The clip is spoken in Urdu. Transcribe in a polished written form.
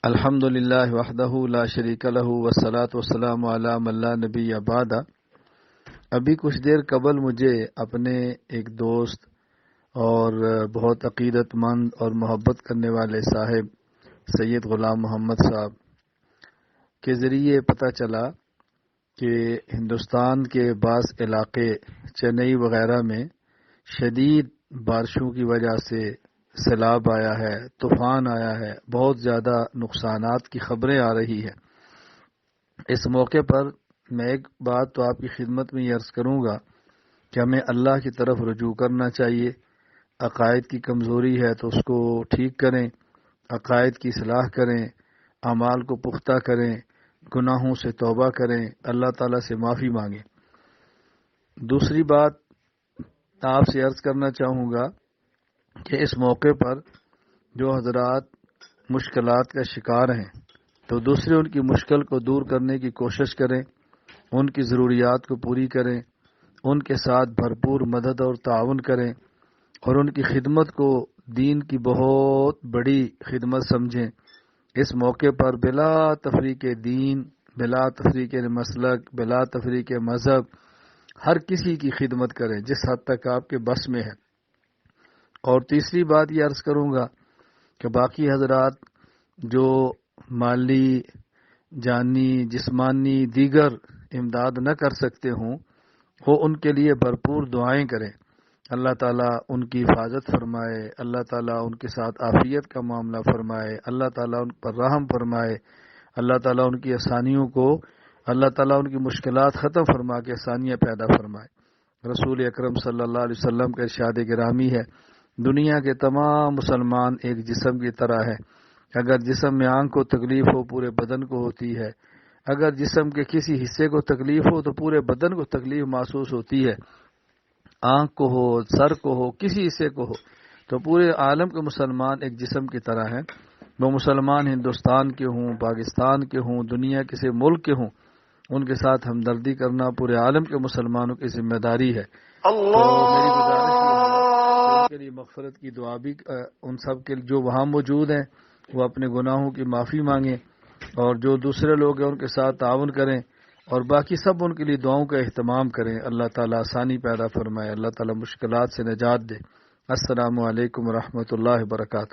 الحمدللہ وحدہ لا شریک لہ والصلاۃ والسلام علی من لا نبی بعد۔ ابھی کچھ دیر قبل مجھے اپنے ایک دوست اور بہت عقیدت مند اور محبت کرنے والے صاحب سید غلام محمد صاحب کے ذریعے پتہ چلا کہ ہندوستان کے بعض علاقے چنئی وغیرہ میں شدید بارشوں کی وجہ سے سیلاب آیا ہے، طوفان آیا ہے، بہت زیادہ نقصانات کی خبریں آ رہی ہے۔ اس موقع پر میں ایک بات تو آپ کی خدمت میں یہ عرض کروں گا کہ ہمیں اللہ کی طرف رجوع کرنا چاہیے۔ عقائد کی کمزوری ہے تو اس کو ٹھیک کریں، عقائد کی اصلاح کریں، اعمال کو پختہ کریں، گناہوں سے توبہ کریں، اللہ تعالیٰ سے معافی مانگیں۔ دوسری بات آپ سے عرض کرنا چاہوں گا کہ اس موقع پر جو حضرات مشکلات کا شکار ہیں تو دوسرے ان کی مشکل کو دور کرنے کی کوشش کریں، ان کی ضروریات کو پوری کریں، ان کے ساتھ بھرپور مدد اور تعاون کریں اور ان کی خدمت کو دین کی بہت بڑی خدمت سمجھیں۔ اس موقع پر بلا تفریق دین، بلا تفریق مسلک، بلا تفریق مذہب ہر کسی کی خدمت کریں جس حد تک آپ کے بس میں ہے۔ اور تیسری بات یہ عرض کروں گا کہ باقی حضرات جو مالی، جانی، جسمانی دیگر امداد نہ کر سکتے ہوں وہ ان کے لیے بھرپور دعائیں کریں۔ اللہ تعالیٰ ان کی حفاظت فرمائے، اللہ تعالیٰ ان کے ساتھ عافیت کا معاملہ فرمائے، اللہ تعالیٰ ان پر رحم فرمائے، اللہ تعالیٰ ان کی آسانیوں کو، اللہ تعالیٰ ان کی مشکلات ختم فرما کے آسانیاں پیدا فرمائے۔ رسول اکرم صلی اللہ علیہ وسلم کا ارشاد گرامی ہے، دنیا کے تمام مسلمان ایک جسم کی طرح ہے، اگر جسم میں آنکھ کو تکلیف ہو پورے بدن کو ہوتی ہے، اگر جسم کے کسی حصے کو تکلیف ہو تو پورے بدن کو تکلیف محسوس ہوتی ہے۔ آنکھ کو ہو، سر کو ہو، کسی حصے کو ہو، تو پورے عالم کے مسلمان ایک جسم کی طرح ہیں۔ وہ مسلمان ہندوستان کے ہوں، پاکستان کے ہوں، دنیا کسی ملک کے ہوں، ان کے ساتھ ہمدردی کرنا پورے عالم کے مسلمانوں کی ذمہ داری ہے۔ تو میری گزارش یہ ہے کہ ان کے لیے مغفرت کی دعا بھی ان سب کے جو وہاں موجود ہیں وہ اپنے گناہوں کی معافی مانگیں، اور جو دوسرے لوگ ہیں ان کے ساتھ تعاون کریں، اور باقی سب ان کے لیے دعاؤں کا اہتمام کریں۔ اللہ تعالیٰ آسانی پیدا فرمائے، اللہ تعالیٰ مشکلات سے نجات دے۔ السلام علیکم ورحمۃ اللہ وبرکاتہ۔